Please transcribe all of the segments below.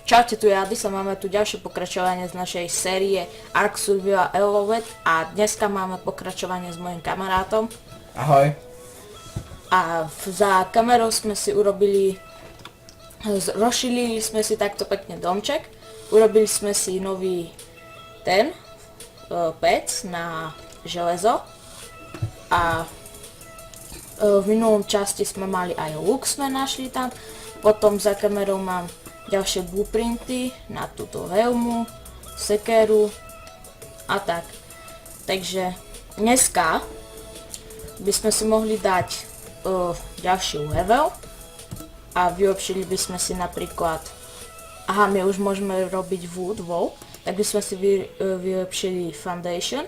Čaute, tu je Adis a máme tu ďalšie pokračovanie z našej série Ark Survival Evolved a dneska máme pokračovanie s mojim kamarátom. Ahoj. A za kamerou sme si urobili, rozšírili sme si takto pekne domček, urobili sme si nový pec na železo a v minulom časti sme mali aj luk, sme našli tam, potom za kamerou mám ďalšie blueprinty na túto helmu, sekeru a tak. Takže dneska by sme si mohli dať ďalší level a vylepšili by sme si napríklad, my už môžeme robiť wood wall, tak by sme si vylepšili foundation.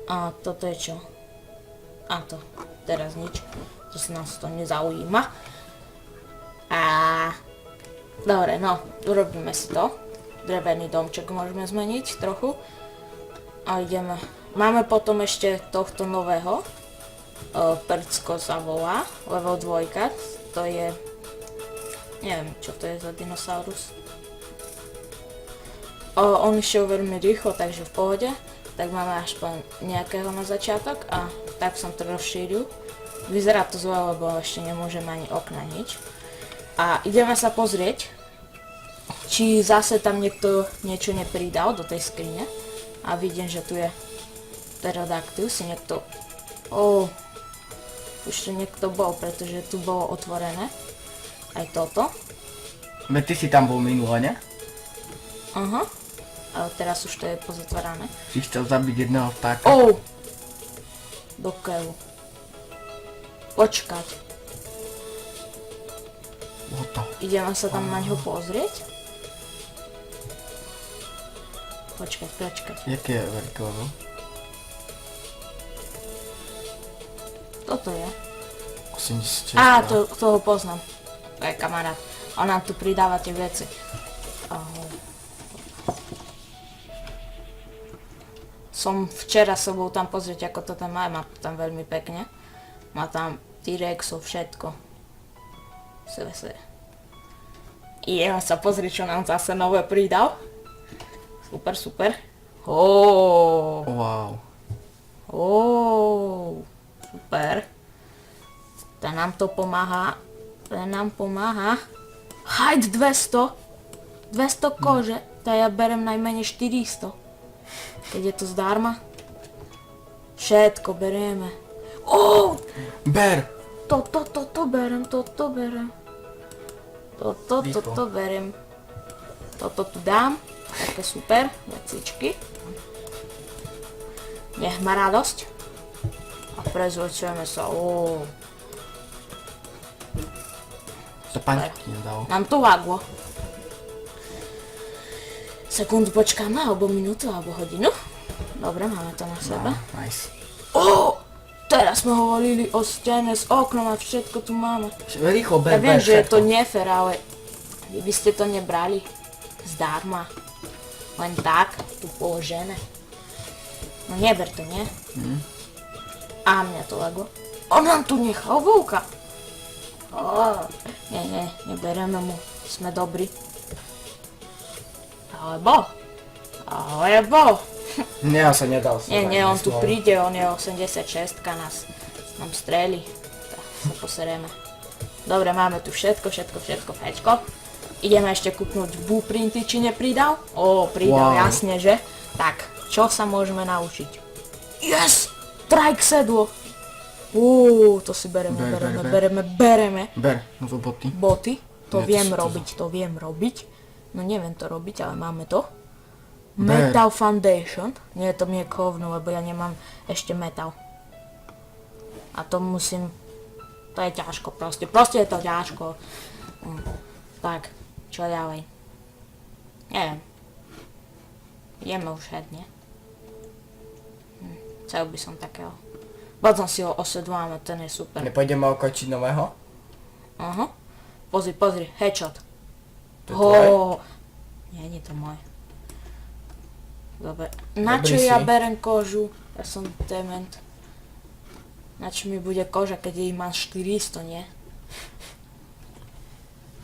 A toto je čo? A to, teraz nič, to sa nás to nezaujíma. Dobre, no, urobíme si to. Drevený domček môžeme zmeniť trochu. A ideme. Máme potom ešte tohto nového. Percko sa volá. Level 2. To je... Neviem, čo to je za dinosaurus. On išiel veľmi rýchlo, takže v pohode. Tak máme aspoň nejakého na začiatok a tak som to rozšíril. Vyzerá to zle, lebo ešte nemôžeme ani okna, nič. A ideme sa pozrieť, či zase tam niekto niečo nepridal do tej skrine. A vidím, že tu je pterodactyl, si niekto... Už tu niekto bol, pretože tu bolo otvorené. Aj toto. Ty si tam bol minule, ne? Aha. Ale teraz už to je pozatvárané. Si chcel zabiť jedného vtáka? Do keľu. Počkať. Ideme sa tam na ňo pozrieť. Počkať. Jaké je veľké level? Toto je. 86. Toho poznám. To je kamarát. On nám tu pridáva tie veci. Som včera sa bol tam pozrieť, ako to tam má to tam veľmi pekne. Má tam T-Rexov, všetko. Ideme sa pozrieť, čo nám zase nové pridal. Super. Wow. Super. To nám pomáha. Hide 200. 200 kože. To ja berem najmenej 400. Keď je to zdarma. Všetko berieme. Ber! Toto berem. Toto berem. Toto tu dám. Také super vecičky. Nech má radosť. A prezlečujeme sa. To paňky nedal. Nám to laglo. Sekundu počkáme, alebo minútu, alebo hodinu. Dobre, máme to na sebe. Nice. Teraz sme hovorili o stene s oknom a všetko tu máme. Rýchlo ber, Ja viem, že je všetko. to nefér, ale vy by ste to nebrali zdarma. Len tak, tu položené. No neber to, nie? A mňa to lego. On nám tu nechal vlka. Nie, nebereme mu. Sme dobrí. Alebo. Nie, on sa nedal. Nie, on tu príde, on je 86, nám strelí. Tak sa posereme. Dobre, máme tu všetko, fečko. Ideme ešte kúknúť blueprinty, či nepridal? Pridal, jasne, že? Tak, čo sa môžeme naučiť? Yes! Trike sedlo! To si bereme. Ber, nové boty. Boty? To Nie, viem to robiť. No neviem to robiť, ale máme to. Ber. Metal Foundation. Nie, to mi je kovno, lebo ja nemám ešte metal. A to musím... To je ťažko proste. Proste je to ťažko. Tak, čo ďalej? Neviem. Ideme už hedne. Chcel by som takého. Potom si ho osedláme, ten je super. Nepôjdeme okočiť nového? Aha. Pozri, headshot. To je tvoje? Nie, nie to moje. Dobre. Na čo Dobrý ja si. berem kožu? Ja som dement. Na čo mi bude koža, keď ich mám 400, nie?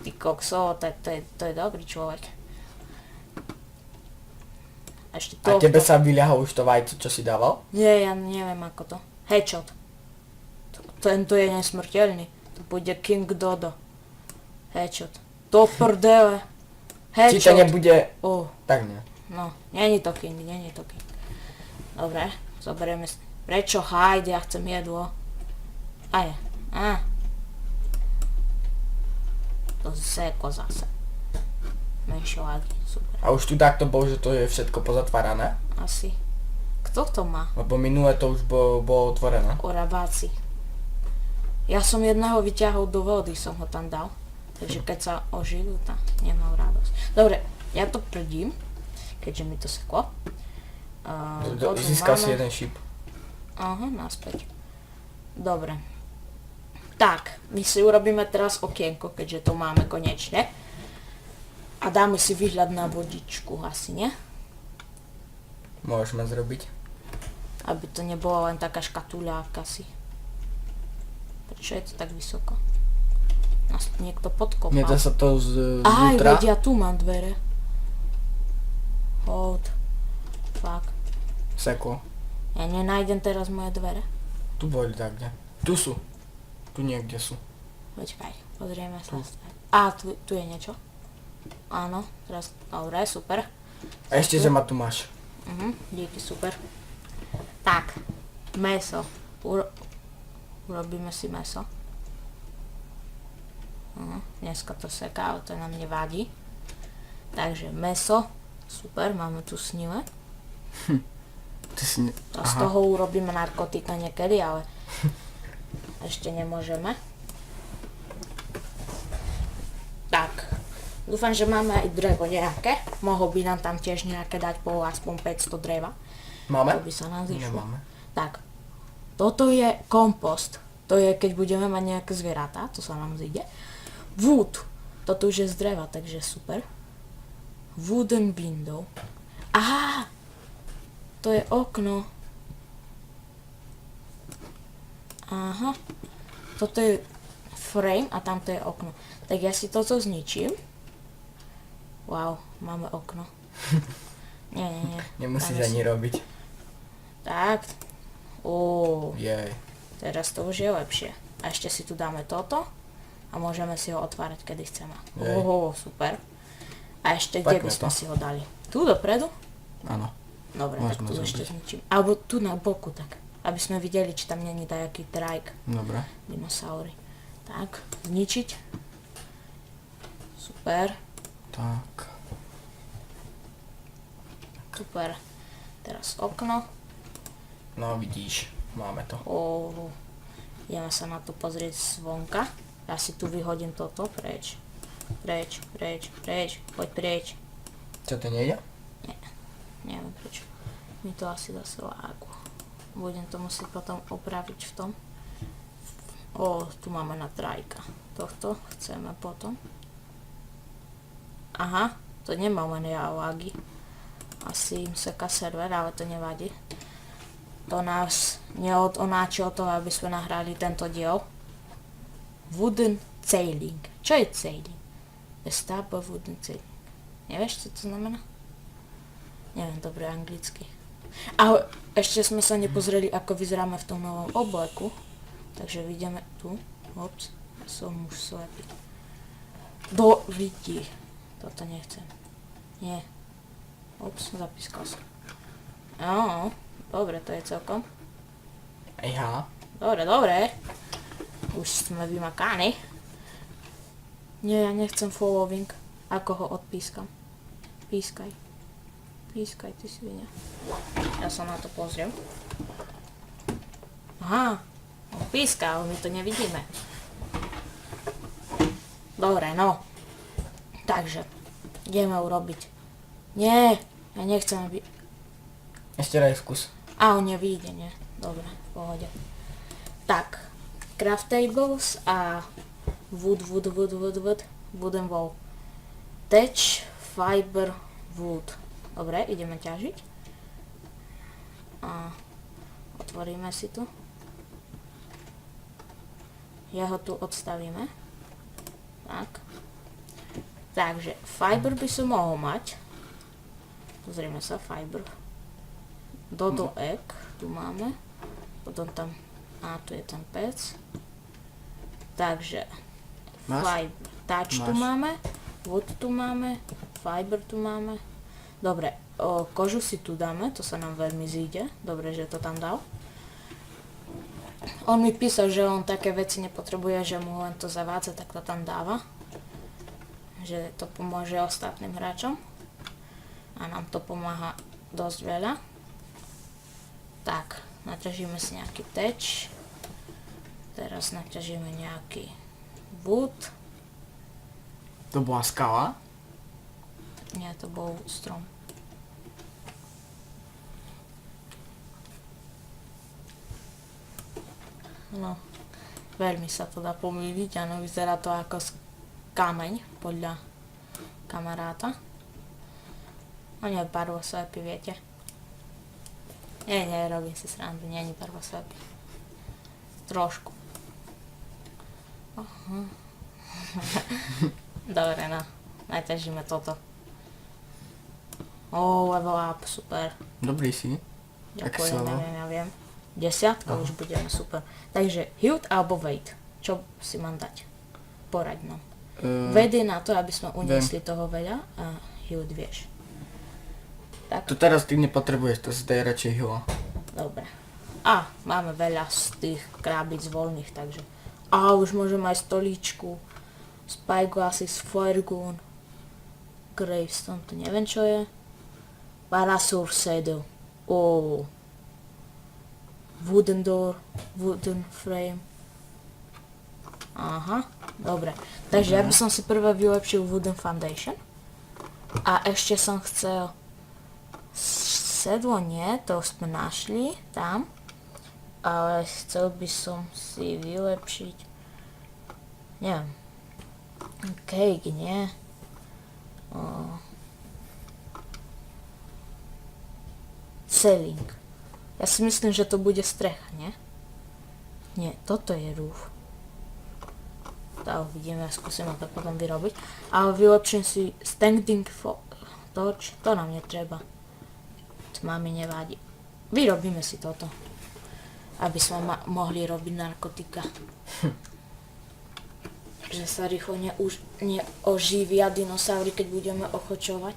Ty Ty kokso, to je dobrý človek. Ešte A tohto. tebe sa vyľahol už to vajco, čo si dával? Nie, ja neviem ako to. Headshot. Tento je nesmrteľný. To bude King Dodo. Headshot. To prdele. Či to Headshot. nebude... Oh, Tak nie. no, není to King. Dobre, zoberieme si. Prečo? Hajde, ja chcem jedlo. A je. To seko zase. Menšie lagi, super. A už tu takto bol, že to je všetko pozatvárané? Asi. Kto to má? Lebo minule to už bolo otvorené. Orabáci. Ja som jedného vyťahol do vody, som ho tam dal. Takže keď sa oživil, tak nemal radosť. Dobre, ja to prdím, keďže mi to seklo. Získal si jeden šíp. Aha, naspäť. Dobre. Tak, my si urobíme teraz okienko, keďže to máme konečne. A dáme si výhľad na vodičku, asi nie? Môžeme zrobiť. Aby to nebola len taká škatuľa asi. Prečo je to tak vysoko? Nás niekto podkopal. Nedá sa to Aj, zvnútra? veď ja tu mám dvere. Hold. Fuck. Seklo. Ja nenájdem teraz moje dvere. Tu boli tak, kde? Tu sú. Tu niekde sú. Počkaj, pozrieme sa. Tu. A, tu je niečo. Áno, teraz, dobre, super. A ešte, že ma tu máš. Díky, super. Tak, meso. Urobíme si meso. Dneska to seká, ale to nám nevadí. Takže meso, super, máme tu snile. Ty si... A z toho urobíme narkotika niekedy, ale ešte nemôžeme. Tak, dúfam, že máme aj drevo nejaké. Mohol by nám tam tiež nejaké dať po aspoň 500 dreva. Máme? To by sa nám zišlo. Nemáme. Tak, toto je kompost. To je, keď budeme mať nejaké zvieratá, to sa nám zíde. Wood. Toto už je z dreva, takže super. Wooden window. Aha! To je okno. Aha. Toto je frame a tamto je okno. Tak ja si toto zničím. Wow, máme okno. Nie. Nemusíš Dáme ani si- robiť. Tak. Jej. Teraz to už je lepšie. A ešte si tu dáme toto. A môžeme si ho otvárať, kedy chceme. Jej. Super. A ešte kde by Pekné sme to. si ho dali? Tu dopredu? Áno. Dobre, Môžeme tak tu zrobiť. ešte zničím. Alebo tu na boku tak. Aby sme videli, či tam není nejaký trajk. Dobre. Dinosaury. Tak, zničiť. Super, Tak. super. Teraz okno. No vidíš. Máme to. Ideme sa na to pozrieť zvonka. Ja si tu vyhodím toto preč. Preč. Poď preč. Čo to nejde? Neviem prečo. Mi to asi zase lágu. Budem to musieť potom opraviť v tom. Tu máme na trajka. Tohto chceme potom. Aha, to nemáme lágy. Asi im seká server, ale to nevadí. To nás neodonáči od toho, aby sme nahrali tento diel. Wooden sailing. Čo je sailing? The stop of wooden sailing. Nevieš, čo to znamená? Neviem dobre anglicky. A ešte sme sa nepozreli, ako vyzeráme v tom novom obleku. Takže vidíme tu. Ops, som už slepý. Do vidí. Toto nechcem. Nie. Ops, zapískal som. Dobre, to je celkom. Ejha. Dobre. Už sme vymakaní. Nie, ja nechcem following. Ako ho odpískam? Pískaj, ty svinia. Ja sa na to pozriem. Aha, on píska, ale my to nevidíme. Dobre, no. Takže, ideme urobiť. Nie, ja nechcem, aby... Ešte raz skús. On nevíde, nie? Dobre, v pohode. Tak, craft tables a wood, wooden wall. Thatch, fiber, wood. Dobre, ideme ťažiť. A otvoríme si tu. Ja ho tu odstavíme. Tak. Takže fiber by som mohol mať. Pozrieme sa, fiber. Dodo egg, tu máme. Potom tam, tu je ten pec. Takže Máš? fiber, touch tu Máš. máme, wood tu máme, fiber tu máme. Dobre, kožu si tu dáme, to sa nám veľmi zíde. Dobre, že to tam dal. On mi písal, že on také veci nepotrebuje, že mu len to zavádza, tak to tam dáva. Že to pomôže ostatným hráčom. A nám to pomáha dosť veľa. Tak, naťažíme si nejaký teč. Teraz naťažíme nejaký wood. To bola skala? Nie, to bol strom. No, veľmi sa to dá pomýliť, áno, vyzerá to ako kameň, podľa kamaráta. No nie, barvoslepy, viete. Nie, robím si srandu, nie je barvoslepy. Trošku. Dobre, no, naťažíme toto. Level up, super. Dobrý si. Ďakujem, ja viem. 10 už budeme, super. Takže hewed alebo weight? Čo si mám dať? Poraď nám. Weight je na to, aby sme uniesli toho veľa a hewed vieš. Tak. To teraz ty nepotrebuješ, to si daj radšej hilo. Dobre. Máme veľa z tých krábic voľných, takže. Už môžeme aj stolíčku. Spyglasses, Firegun. Gravestone, to neviem čo je. Parasaur Saddle. Wooden door, wooden frame. Aha, dobre. Takže ja by som si prvé vylepšil wooden foundation. A ešte som chcel sedlo, nie, to sme našli tam. Ale chcel by som si vylepšiť, neviem, cake, nie? Ceiling. Ja si myslím, že to bude strecha, nie? Nie, toto je roof. To uvidíme, skúsime to potom vyrobiť. Ale vylepším si standing torch, to nám netreba. Tma mi nevadí. Vyrobíme si toto. Aby sme mohli robiť narkotika. Že sa rýchlo neoživia dinosaury, keď budeme ochočovať.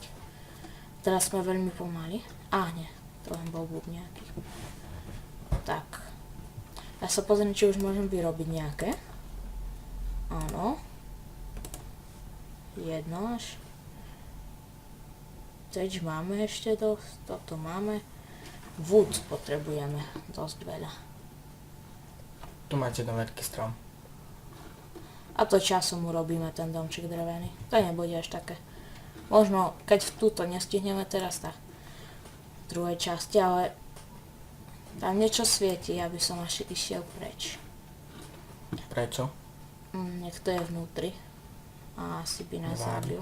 Teraz sme veľmi pomaly. Nie. To len bol búb nejaký. Tak. Ja sa pozriem, či už môžem vyrobiť nejaké. Áno. Jedno až. Teď máme ešte dosť. Toto máme. Wood potrebujeme dosť veľa. Tu máte ten veľký strom. A to časom urobíme ten domček drevený. To nebude až také. Možno, keď túto nestihneme teraz, tak v druhej časti, ale tam niečo svieti, aby som až išiel preč. Prečo? Nech to je vnútri. A asi by nás zabil.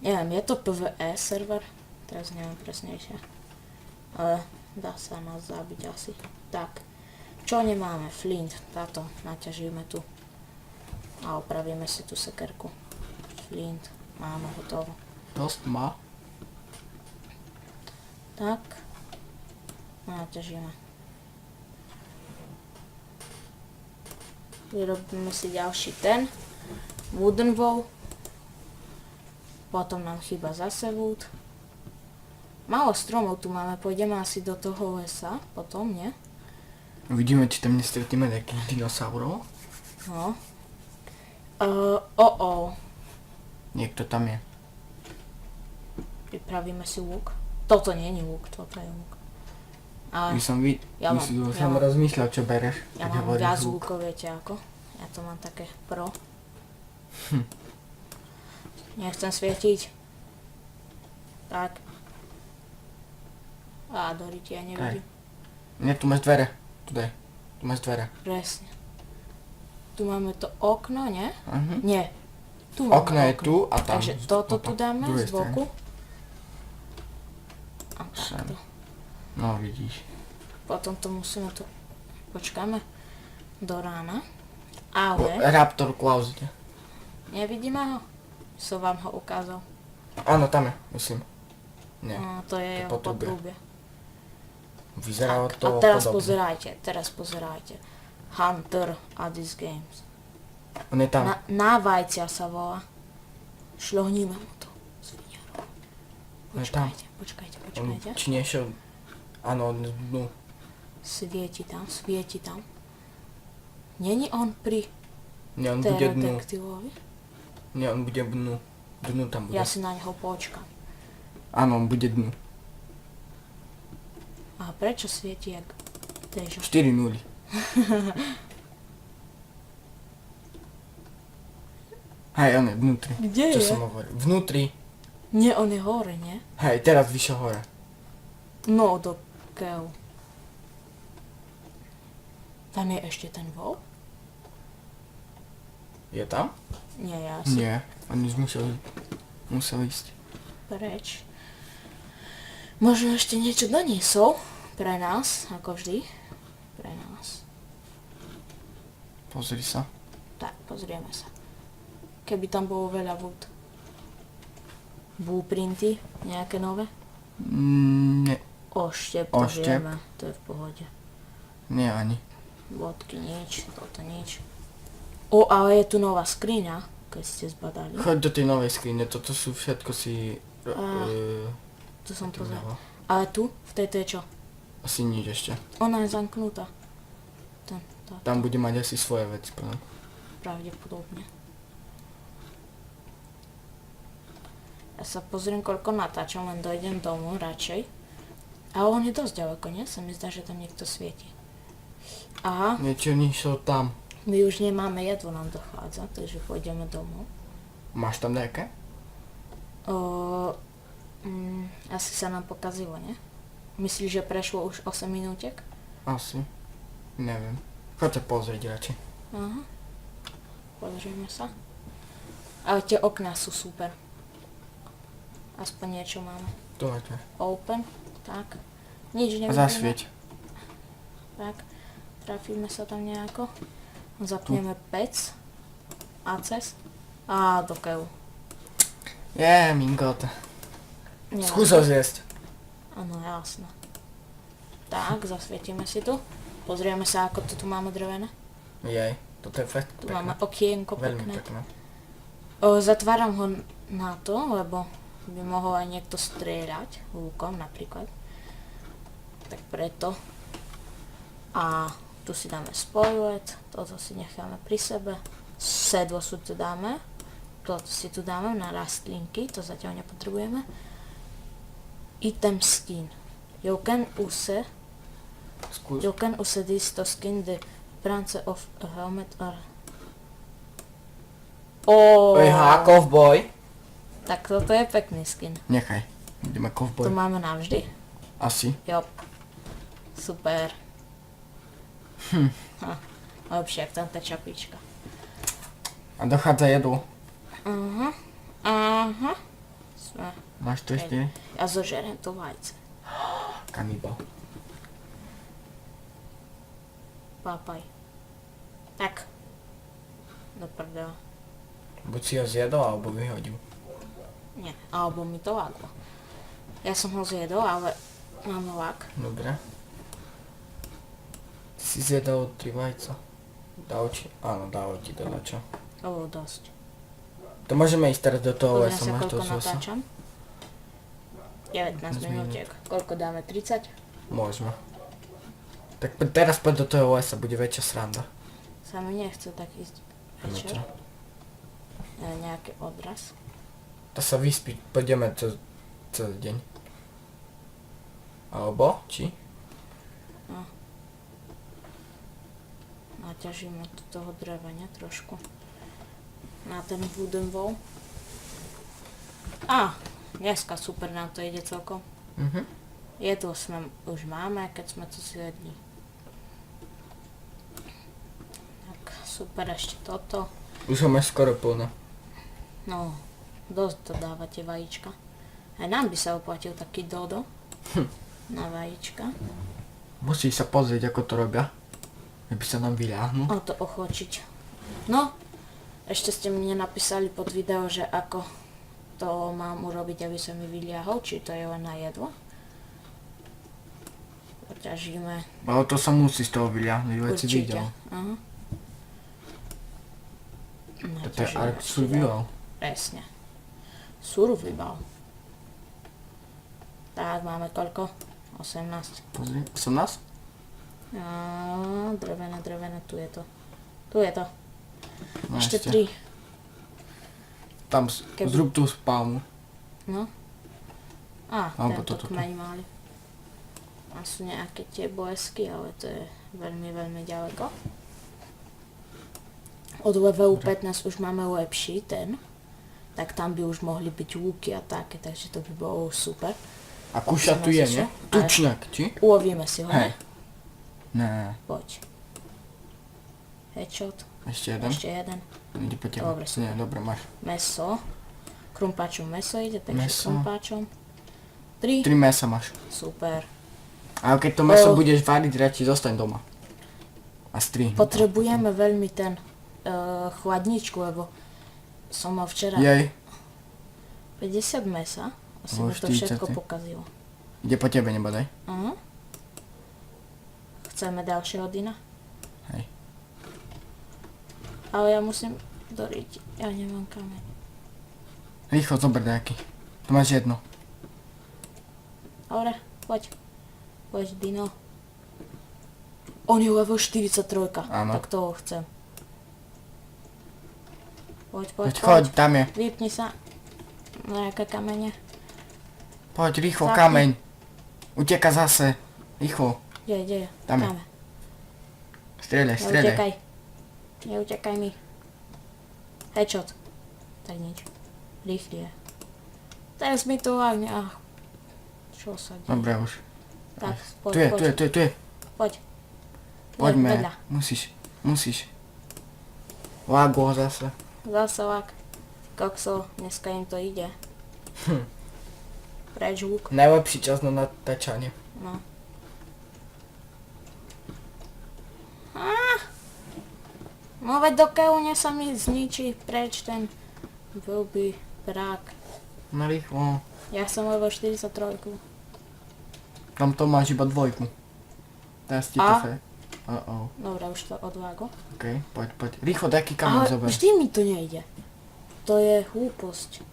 Neviem, je to PvE server? Teraz neviem presnejšie. Ale dá sa nás zabiť asi. Tak. Čo nemáme? Flint. Táto naťažíme tu. A opravíme si tú sekerku. Flint. Máme hotovo. Dosť má. Tak. Naťažíme. Vyrobíme si ďalší ten. Wooden wall. Potom nám chýba zase wood. Málo stromov tu máme. Pôjdeme asi do toho lesa. Potom, nie? Uvidíme, či tam nestretneme nejakých dinosaurov. No. Niekto tam je. Pripravíme si lúk. Toto nie je lúk, toto je lúk. Ale Ja som rozmýšľal, čo bereš. ja keď mám hovoríš viac lúk. lúkov, viete ako? Ja to mám také pro. Nechcem svietiť. Tak. Doriti, ja nevidím. Nie, tu máš dvere. Tu daj. Tu máš dvere. Presne. Tu máme to okno, nie? Mhm. Nie. Tu máme Okno je tu a tam. Takže toto tu dáme druhej z boku. A Sem. takto. No vidíš. Potom to musíme tu... Počkáme do rána. Ale Raptor Klaus ide. nevidíme ho. Som vám ho ukázal. Áno, tam je, myslím. Nie. To je jeho potrubie. potrubie. Vyzeralo Tak, to a teraz podobne. pozerajte. Hunter Addis Games. On je tam. Na vajcia sa volá. Šľohníme mu to. Sviniaru. On je tam. Počkajte. On, či nešiel... Áno, on no. Svieti tam. Není on pri Nie, on bude dnu. detektívovi? Nie, on bude dnu. Dnu tam bude. Ja si na neho počkam. Áno, on bude dnu. A prečo svieti jak Dežo? 4-0. Hej, on je vnútri. Kde Čo je? som hovoril? Vnútri. Nie, on je hore, nie? Hej, teraz vyšiel hore. No, do keľu. Tam je ešte ten vol? Je tam? Nie, ja si Nie, on už musel ísť. preč. Možno ešte niečo doniesol pre nás, ako vždy. Pre nás. Pozri sa. Tak, pozrieme sa. Keby tam bolo veľa wood. Blueprinty, nejaké nové? Nie, Oštep, to Oštep. vieme, to je v pohode. nie ani. Bodky nič, toto nič. O, ale je tu nová skriňa, keď ste zbadali. Choď do tej novej skrine, toto sú všetko si... Tu som to pozeral. dalo. Ale tu, v tejto je čo? Asi nič ešte. Ona je zamknutá. Tá, Tam bude mať asi svoje veci plné. pravdepodobne. Ja sa pozriem, koľko natáčam, len dojdem domov radšej. Ale on je dosť ďaleko, nie? Sa mi zdá, že tam niekto svieti. Aha, Niečo nišlo tam. my už nemáme jedlo, nám dochádza, takže pôjdeme domov. Máš tam nejaké? Asi sa nám pokazilo, nie? Myslíš, že prešlo už 8 minútek? Asi. Neviem. Choďte pozrieť radšej. Aha. Pozrieme sa. Ale tie okná sú super. Aspoň niečo máme. Dobre. Open, tak. Nič A nevidíme. zasvieť. Tak. Trafíme sa tam nejako. Zapneme pec. Aces. A do keľu. Mingot. Nemám. Skús ho zjesť. Áno, jasné. Tak, zasvietime si tu. Pozrieme sa, ako to tu máme drevené. Jej, toto je fakt Tu pekné. máme okienko Veľmi pekné. pekné. Zatváram ho na to, lebo by mohol aj niekto strieľať lúkom napríklad. Tak preto. A tu si dáme spoilet, toto si necháme pri sebe. Sedlo si tu dáme. Toto si tu dáme na rastlinky, to zatiaľ nepotrebujeme. Item skin. You can use Skús. this to skin the prance of a helmet or... Cowboy. Tak toto je pekný skin. Nechaj. Ideme To cowboy. máme navždy. Asi. Jo. Super. Lepšie, jak tam tá čapička. A dochádza jedlo. Aha. Sme. Máš to ešte? Ja zožerem to vajce. Kanibal. Pápaj. Tak. Do prdela. Buď si ho zjedol, alebo vyhodil. Nie, alebo mi to láklo. Ja som ho zjedol, ale máme lak. Dobre. Ty si zjedol 3 vajca. Dalo ti? Áno, dalo ti teda čo. Ovo dosť. To môžeme ísť teraz do toho Pozriem lesa, sa, máš to koľko z lesa? natáčam. 19 15 minútiek. Koľko dáme? 30? Môžeme. Tak teraz poď do toho lesa, bude väčšia sranda. Sa mi nechce tak ísť No večer. čo? Nejaký odraz. To sa vyspí, pôjdeme celý deň. Alebo, či? Naťažíme tu toho drevenia trošku. Na ten wooden wall. Dneska super nám to ide celkom. Jedlo sme už máme, keď sme to zjedli. Tak super, ešte toto. Už ho máš skoro plné. No, dosť to dáva tie vajíčka. Aj nám by sa oplatil taký dodo. Na vajíčka. Musíš sa pozrieť, ako to robia. Aby sa nám vyľahnú. O to ochočiť. No, Ešte ste mi napísali pod video, že ako to mám urobiť, aby sa mi vyliahol, či to je len na jedlo. Poťažíme. Ale to sa musí z toho vyľahnuť, veď si Určite. videl. Aha. Toto je Ark Survival. Presne. Survival. Tak, máme koľko? 18. Pozri, som nás? Drevené, tu je to. Tu je to. No, Ešte 3. Tam zrób tú spálnu. No. Alebo Tento toto tu. kmeň mali. A sú nejaké tie boesky, ale to je veľmi, veľmi ďaleko. Od levelu 15 už máme lepší ten. Tak tam by už mohli byť lúky a také, takže to by bolo už super. A kuša tu je, nie? Tučňak, či? Ulovíme si ho, Hej. ne? Ne. Poď. Headshot. Ešte jeden? Ešte jeden. Ide po teba. Dobre, Nie, dobre, máš. Meso. Krumpáčom meso ide, takže Meso. krumpáčom. 3. 3 mesa máš. Super. A keď to meso budeš variť, radšej zostaň doma. A stri. Potrebujeme veľmi ten chladničku, lebo som mal včera Jej, 50 mesa. Asi Bolo mi to všetko 40. pokazilo. ide po tebe, nebodaj. Chceme ďalšie hodina? Hej. Ale ja musím doriť. Ja nemám kameň. Rýchlo zober nejaký. Tu máš jedno. Dobre, poď. Poď, Dino. On je level 43. Áno. Tak toho chcem. Poď, poď, Poď, choď, tam je. Vypni sa. Nejaké kamene. Poď, rýchlo, Zapni. kameň. Uteka zase. Rýchlo. Kde je? Tam je. Strieľaj, strieľaj. Neutekaj. Neutekaj mi. Headshot. Tak nič. Rýchlie. Teraz mi to lágne. Čo sa deje? Dobre už. Tak, poď, Tu je, poď. tu je. Poď. Poďme. Vedľa. Musíš. Lágo zase. Zase lak. Kokso, dneska im to ide. Preč luk. Najlepší čas na natáčanie. No. No veď do keľne sa mi zničí preč ten blbý brak. No rýchlo. Ja som level 43. Tam to máš iba dvojku. Teraz ti to A? fe. Oh. Dobre, už to odvágo. OK, poď. Rýchlo, taký kameň Ale zober. vždy mi to nejde. To je hlúposť.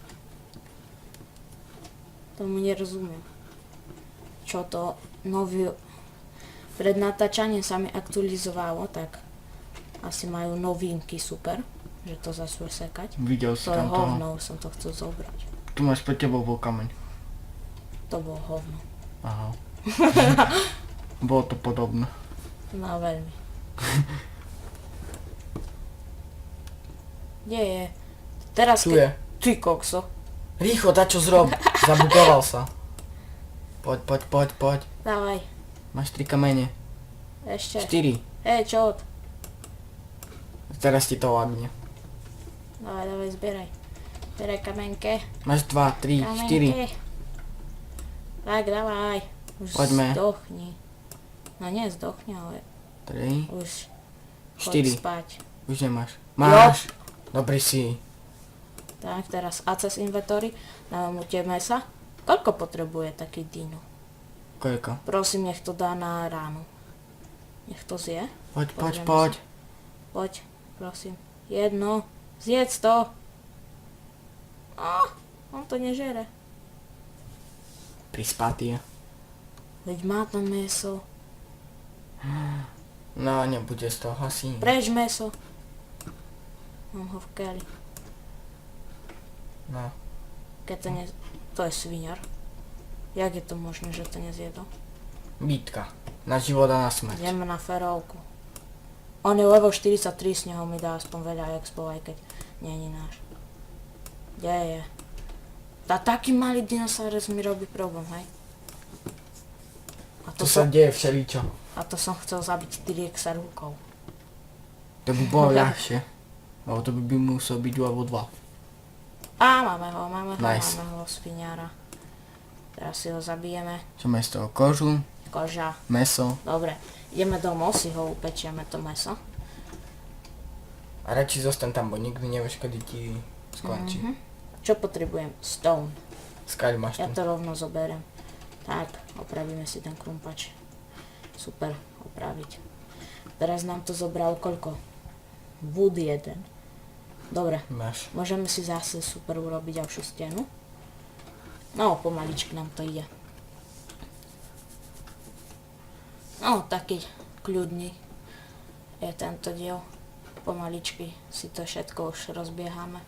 Tomu nerozumiem. Čo to nový... Pred natáčaním sa mi aktualizovalo, tak asi majú novinky super, že to zasú sekať. Videl si To je tam toho. hovno, už som to chcel zobrať. Tu máš pod tebou bol kameň. To bolo hovno. Aha. Bolo to podobné. No veľmi. Kde je? Teraz Tu je. Ty kokso. Rýchlo, čo zrob. Zabugoval sa. Poď. Dávaj. Máš 3 kamene. Ešte. 4. Čo? Teraz ti to lágne. Dávaj, zbieraj. Zbieraj kamenke. Máš 2, 3, 4. Kamenke. Tak, dávaj. Už Poďme. zdochni. No nie zdochni, ale 3, už choď 4. spať. Už nemáš. Máš. Dobrý si. Tak, teraz access inventory. Dávam mu tie mesa. Koľko potrebuje taký dino? Koľko? Prosím, nech to dá na ránu. Nech to zje. Poď. Poď, prosím. Jedno. Zjedz to. On to nežere. Prispatý je. Veď má tam meso. No, nebude z toho asi. Preč meso. Mám ho v keli. No. Keď to ne... To je sviňar. Jak je to možné, že to nezjedol? Bitka. Na život a na smrť. Ideme na ferovku. On je level 43, z neho mi dá aspoň veľa expo, aj keď nie je náš. Kde je? Taký malý dinosaurus mi robí problém, hej? A To sa deje všeličo. A to som chcel zabiť T-Rexa rukou. To by bolo ľahšie. Lebo to by musel byť level 2. Máme ho, Nice. máme ho, sviňára. Teraz si ho zabijeme. Čo máme z toho? Kožu, Koža. meso. Dobre, ideme domov, si ho upečieme to meso. A radšej zostaň tam, bo nikdy nevieš, kedy ti skončí. Čo potrebujem? Stone. Skaľ máš Ja tu. to rovno zoberiem. Tak, opravíme si ten krumpač. Super, opraviť. Teraz nám to zobralo koľko? Wood 1. Dobre, Máš. môžeme si zase super urobiť ďalšiu stenu. No, pomaličky nám to ide. No, taký kľudný je tento diel. Pomaličky si to všetko už rozbiehame.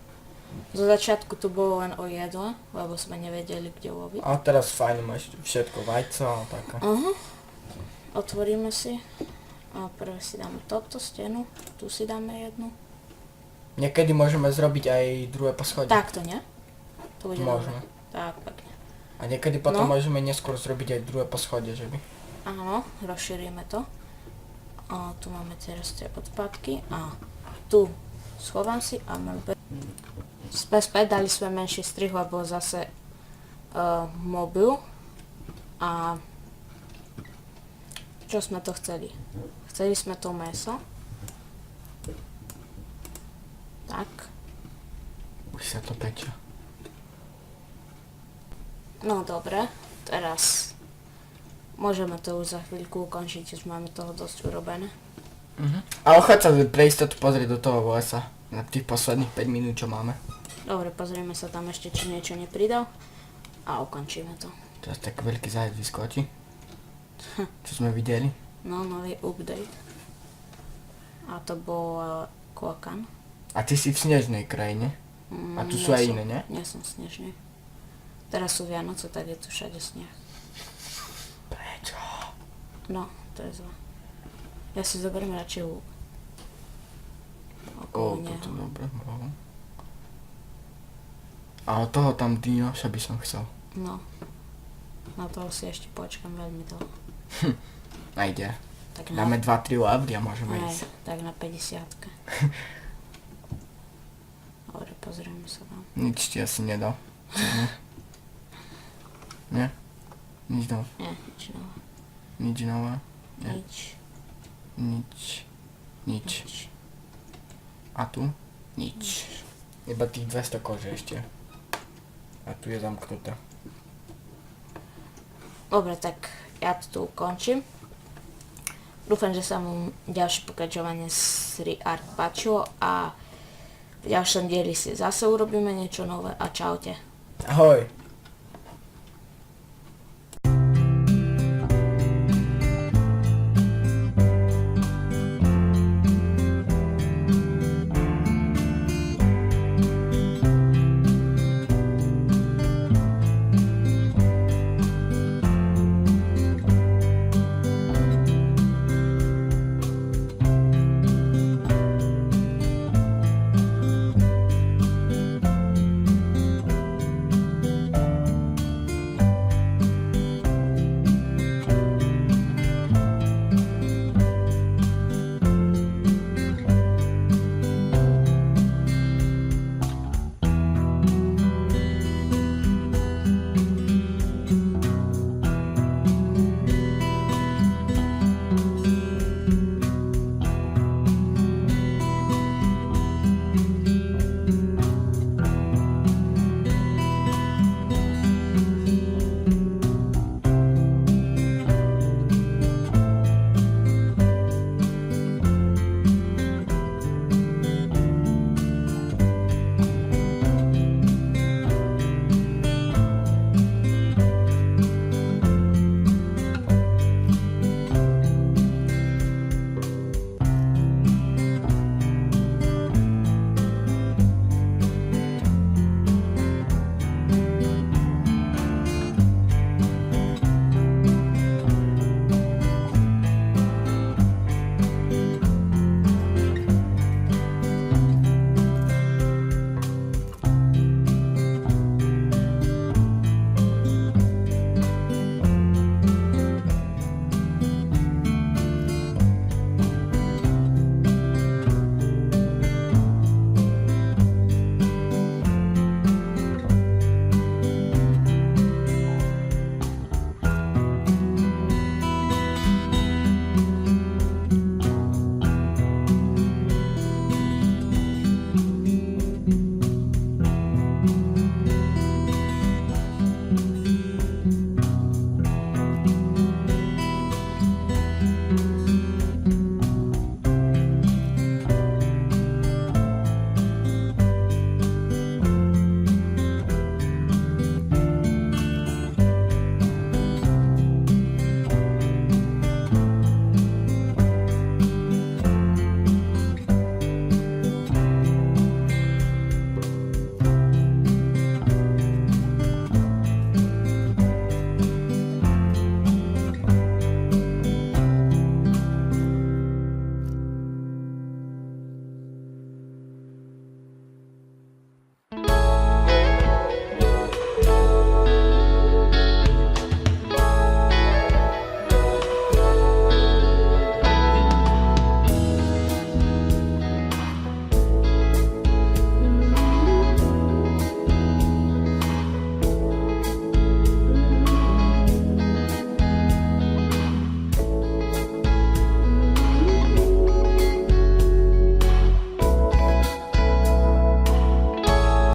Zo začiatku tu bolo len o jedle, lebo sme nevedeli, kde loviť. A teraz fajn, máš všetko, vajco a taká. Otvoríme si. A prvé si dáme toto stenu. Tu si dáme jednu. Niekedy môžeme zrobiť aj druhé poschodie. Takto, nie? To bude Môžeme. dobre. Tak, pekne. A niekedy potom No. môžeme neskôr zrobiť aj druhé poschodie, že by. Áno, rozšírime to. A tu máme teraz tie odpadky. A tu schovám si a späť dali sme menší strih, lebo zase mobil. A čo sme to chceli? Chceli sme to mäso. Tak. Už sa to pečie. No dobre, teraz môžeme to už za chvíľku ukončiť, už máme toho dosť urobené. Ale choď sa pre istotu pozrieť do toho lesa. Na tých posledných 5 minút, čo máme. Dobre, pozrieme sa tam ešte, či niečo nepridal a ukončíme to. Teraz tak veľký zajec vyskočí. Čo sme videli. No, nový update. A to bol Kokan. A ty si v snežnej krajine. A tu sú aj iné, ne? Nie som snežný. Teraz sú Vianoce, tak je tu všade sneh. Prečo? No, to je zle. Ja si zoberiem radšej lúk. Ó, Okolo neho. toto dobre bolo. A od toho tam dinoša by som chcel. No. Na toho si ešte počkam veľmi dlho. Najde. Tak na, Dáme 2-3 lavdy a môžeme aj, ísť. tak na 50. Dobre, pozrieme sa tam. Nič ti asi nedal. Nie? Nič dal. Nie, nič nové. Nič nové. Nie. Nič. Nič. Nič. Nič. A tu? Nič. Iba tých 200 kože ešte. A tu je zamknuté. Dobre, tak ja to tu ukončím. Dúfam, že sa mu ďalšie pokračovanie z Art páčilo a v ďalšom dieli si zase urobíme niečo nové a čaute. Ahoj.